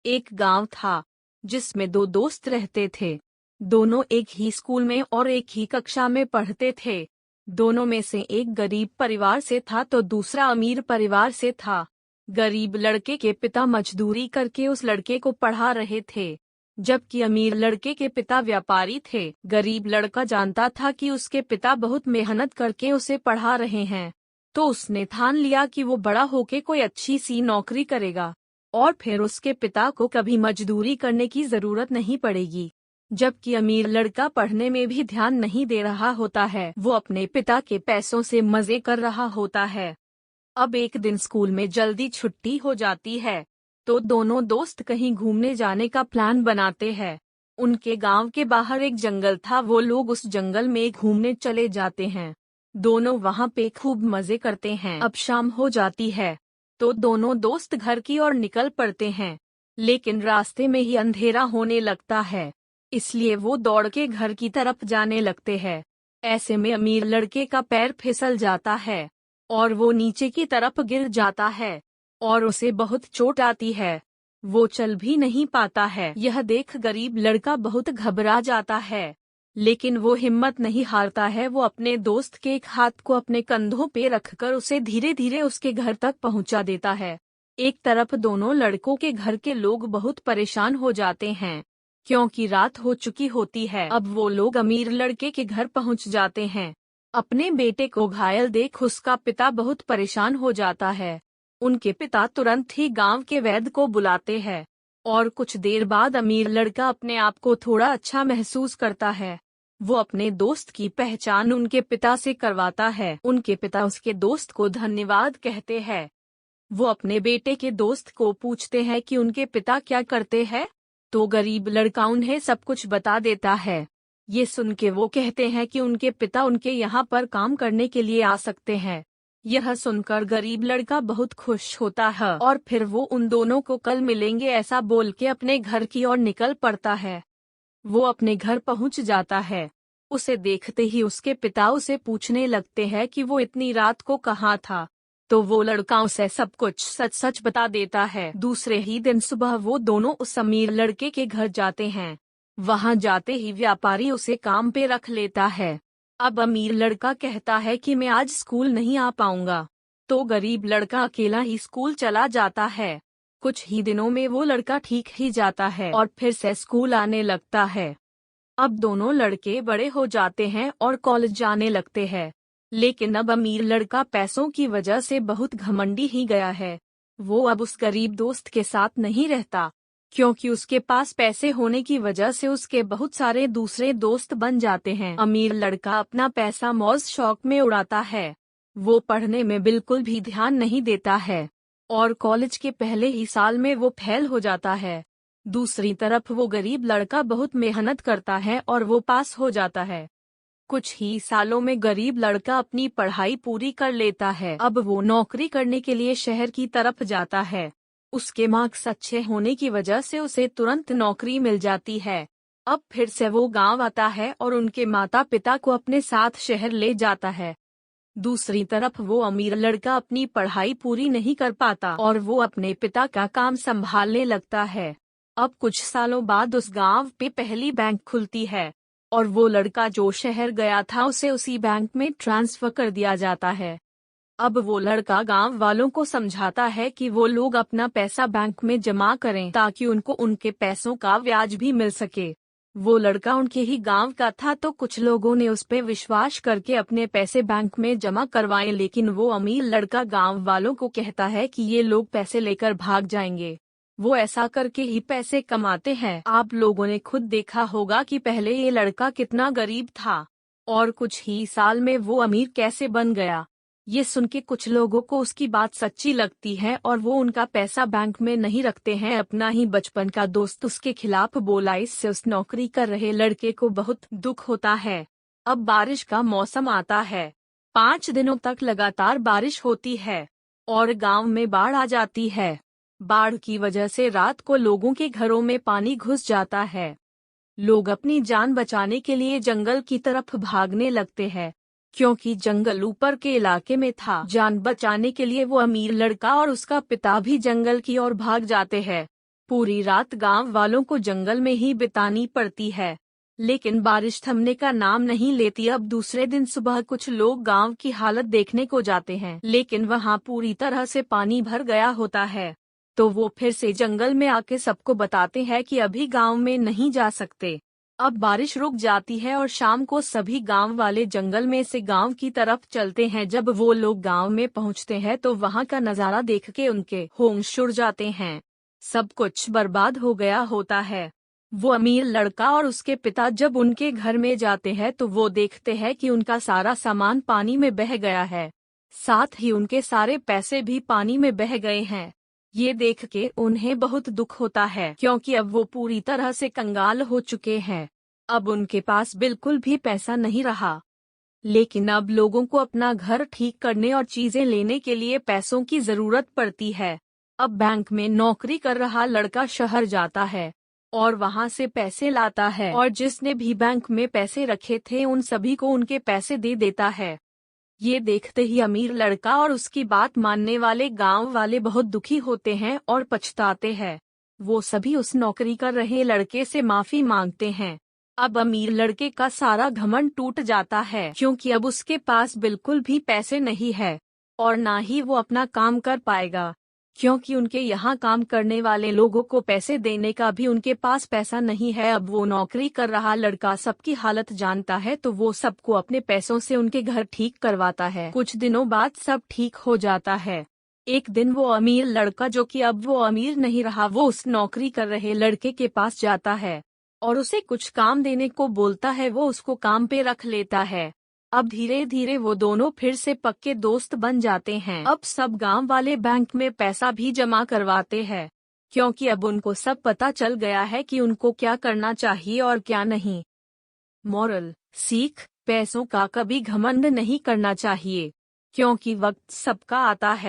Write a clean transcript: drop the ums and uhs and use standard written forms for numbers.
एक गांव था जिसमें दो दोस्त रहते थे। दोनों एक ही स्कूल में और एक ही कक्षा में पढ़ते थे। दोनों में से एक गरीब परिवार से था तो दूसरा अमीर परिवार से था। गरीब लड़के के पिता मजदूरी करके उस लड़के को पढ़ा रहे थे, जबकि अमीर लड़के के पिता व्यापारी थे। गरीब लड़का जानता था कि उसके पिता बहुत मेहनत करके उसे पढ़ा रहे हैं, तो उसने ठान लिया कि वो बड़ा होके कोई अच्छी सी नौकरी करेगा और फिर उसके पिता को कभी मजदूरी करने की जरूरत नहीं पड़ेगी। जबकि अमीर लड़का पढ़ने में भी ध्यान नहीं दे रहा होता है, वो अपने पिता के पैसों से मजे कर रहा होता है। अब एक दिन स्कूल में जल्दी छुट्टी हो जाती है, तो दोनों दोस्त कहीं घूमने जाने का प्लान बनाते हैं। उनके गांव के बाहर एक जंगल था, वो लोग उस जंगल में घूमने चले जाते हैं। दोनों वहां पे खूब मजे करते हैं। अब शाम हो जाती है तो दोनों दोस्त घर की ओर निकल पड़ते हैं, लेकिन रास्ते में ही अंधेरा होने लगता है, इसलिए वो दौड़ के घर की तरफ जाने लगते हैं। ऐसे में अमीर लड़के का पैर फिसल जाता है और वो नीचे की तरफ गिर जाता है और उसे बहुत चोट आती है। वो चल भी नहीं पाता है। यह देख गरीब लड़का बहुत घबरा जाता है, लेकिन वो हिम्मत नहीं हारता है। वो अपने दोस्त के एक हाथ को अपने कंधों पे रखकर उसे धीरे धीरे उसके घर तक पहुंचा देता है। एक तरफ दोनों लड़कों के घर के लोग बहुत परेशान हो जाते हैं, क्योंकि रात हो चुकी होती है। अब वो लोग अमीर लड़के के घर पहुंच जाते हैं। अपने बेटे को घायल देख उसका पिता बहुत परेशान हो जाता है। उनके पिता तुरंत ही गांव के वैद्य को बुलाते हैं और कुछ देर बाद अमीर लड़का अपने आप को थोड़ा अच्छा महसूस करता है। वो अपने दोस्त की पहचान उनके पिता से करवाता है। उनके पिता उसके दोस्त को धन्यवाद कहते हैं। वो अपने बेटे के दोस्त को पूछते हैं कि उनके पिता क्या करते हैं, तो गरीब लड़का उन्हें सब कुछ बता देता है। ये सुन के वो कहते हैं कि उनके पिता उनके यहाँ पर काम करने के लिए आ सकते हैं। यह सुनकर गरीब लड़का बहुत खुश होता है और फिर वो उन दोनों को कल मिलेंगे ऐसा बोल के अपने घर की ओर निकल पड़ता है। वो अपने घर पहुंच जाता है। उसे देखते ही उसके पिता उसे पूछने लगते हैं कि वो इतनी रात को कहाँ था, तो वो लड़का उसे सब कुछ सच सच बता देता है। दूसरे ही दिन सुबह वो दोनों उस अमीर लड़के के घर जाते हैं। वहां जाते ही व्यापारी उसे काम पे रख लेता है। अब अमीर लड़का कहता है कि मैं आज स्कूल नहीं आ पाऊंगा, तो गरीब लड़का अकेला ही स्कूल चला जाता है। कुछ ही दिनों में वो लड़का ठीक ही जाता है और फिर से स्कूल आने लगता है। अब दोनों लड़के बड़े हो जाते हैं और कॉलेज जाने लगते हैं, लेकिन अब अमीर लड़का पैसों की वजह से बहुत घमंडी ही गया है। वो अब उस गरीब दोस्त के साथ नहीं रहता, क्योंकि उसके पास पैसे होने की वजह से उसके बहुत सारे दूसरे दोस्त बन जाते हैं। अमीर लड़का अपना पैसा मौज शौक में उड़ाता है। वो पढ़ने में बिल्कुल भी ध्यान नहीं देता है और कॉलेज के पहले ही साल में वो फेल हो जाता है। दूसरी तरफ वो गरीब लड़का बहुत मेहनत करता है और वो पास हो जाता है। कुछ ही सालों में गरीब लड़का अपनी पढ़ाई पूरी कर लेता है। अब वो नौकरी करने के लिए शहर की तरफ जाता है। उसके मार्क्स अच्छे होने की वजह से उसे तुरंत नौकरी मिल जाती है। अब फिर से वो गांव आता है और उनके माता पिता को अपने साथ शहर ले जाता है। दूसरी तरफ वो अमीर लड़का अपनी पढ़ाई पूरी नहीं कर पाता और वो अपने पिता का काम संभालने लगता है। अब कुछ सालों बाद उस गांव पे पहली बैंक खुलती है और वो लड़का जो शहर गया था उसे उसी बैंक में ट्रांसफर कर दिया जाता है। अब वो लड़का गांव वालों को समझाता है कि वो लोग अपना पैसा बैंक में जमा करें ताकि उनको उनके पैसों का ब्याज भी मिल सके। वो लड़का उनके ही गांव का था, तो कुछ लोगों ने उस पे विश्वास करके अपने पैसे बैंक में जमा करवाए, लेकिन वो अमीर लड़का गांव वालों को कहता है कि ये लोग पैसे लेकर भाग जाएंगे। वो ऐसा करके ही पैसे कमाते हैं। आप लोगों ने खुद देखा होगा कि पहले ये लड़का कितना गरीब था और कुछ ही साल में वो अमीर कैसे बन गया। ये सुन के कुछ लोगों को उसकी बात सच्ची लगती है और वो उनका पैसा बैंक में नहीं रखते हैं। अपना ही बचपन का दोस्त उसके खिलाफ बोला, इससे उस नौकरी कर रहे लड़के को बहुत दुख होता है। अब बारिश का मौसम आता है। 5 दिनों तक लगातार बारिश होती है और गांव में बाढ़ आ जाती है। बाढ़ की वजह से रात को लोगों के घरों में पानी घुस जाता है। लोग अपनी जान बचाने के लिए जंगल की तरफ भागने लगते हैं, क्योंकि जंगल ऊपर के इलाके में था। जान बचाने के लिए वो अमीर लड़का और उसका पिता भी जंगल की ओर भाग जाते हैं। पूरी रात गांव वालों को जंगल में ही बितानी पड़ती है, लेकिन बारिश थमने का नाम नहीं लेती। अब दूसरे दिन सुबह कुछ लोग गांव की हालत देखने को जाते हैं, लेकिन वहां पूरी तरह से पानी भर गया होता है। तो वो फिर से जंगल में आके सबको बताते हैं कि अभी गांव में नहीं जा सकते। अब बारिश रुक जाती है और शाम को सभी गांव वाले जंगल में से गांव की तरफ चलते हैं। जब वो लोग गांव में पहुंचते हैं तो वहां का नजारा देख के उनके होश उड़ जाते हैं। सब कुछ बर्बाद हो गया होता है। वो अमीर लड़का और उसके पिता जब उनके घर में जाते हैं तो वो देखते हैं कि उनका सारा सामान पानी में बह गया है, साथ ही उनके सारे पैसे भी पानी में बह गए हैं। ये देख के उन्हें बहुत दुख होता है, क्योंकि अब वो पूरी तरह से कंगाल हो चुके हैं। अब उनके पास बिल्कुल भी पैसा नहीं रहा। लेकिन अब लोगों को अपना घर ठीक करने और चीजें लेने के लिए पैसों की जरूरत पड़ती है। अब बैंक में नौकरी कर रहा लड़का शहर जाता है और वहां से पैसे लाता है, और जिसने भी बैंक में पैसे रखे थे उन सभी को उनके पैसे दे देता है। ये देखते ही अमीर लड़का और उसकी बात मानने वाले गांव वाले बहुत दुखी होते हैं और पछताते हैं। वो सभी उस नौकरी कर रहे लड़के से माफी मांगते हैं। अब अमीर लड़के का सारा घमंड टूट जाता है, क्योंकि अब उसके पास बिल्कुल भी पैसे नहीं है और ना ही वो अपना काम कर पाएगा, क्योंकि उनके यहाँ काम करने वाले लोगों को पैसे देने का भी उनके पास पैसा नहीं है। अब वो नौकरी कर रहा लड़का सबकी हालत जानता है, तो वो सबको अपने पैसों से उनके घर ठीक करवाता है। कुछ दिनों बाद सब ठीक हो जाता है। एक दिन वो अमीर लड़का, जो कि अब वो अमीर नहीं रहा, वो उस नौकरी कर रहे लड़के के पास जाता है और उसे कुछ काम देने को बोलता है। वो उसको काम पे रख लेता है। अब धीरे धीरे वो दोनों फिर से पक्के दोस्त बन जाते हैं। अब सब गांव वाले बैंक में पैसा भी जमा करवाते हैं, क्योंकि अब उनको सब पता चल गया है कि उनको क्या करना चाहिए और क्या नहीं। मोरल सीख: पैसों का कभी घमंड नहीं करना चाहिए, क्योंकि वक्त सबका आता है।